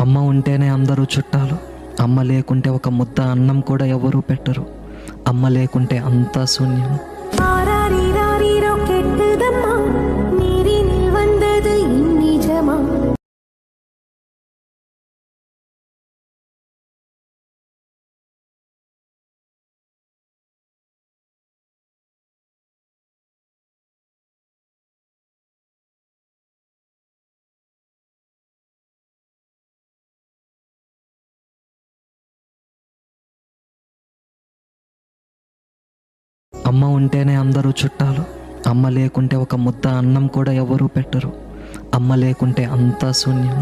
అమ్మ ఉంటేనే అందరూ చుట్టాలు. అమ్మ లేకుంటే ఒక ముద్ద అన్నం కూడా ఎవరూ పెట్టరు. అమ్మ లేకుంటే అంతా శూన్యం. అమ్మ ఉంటేనే అందరూ చుట్టాలు. అమ్మ లేకుంటే ఒక ముద్ద అన్నం కూడా ఎవరూ పెట్టరు. అమ్మ లేకుంటే అంతా శూన్యం.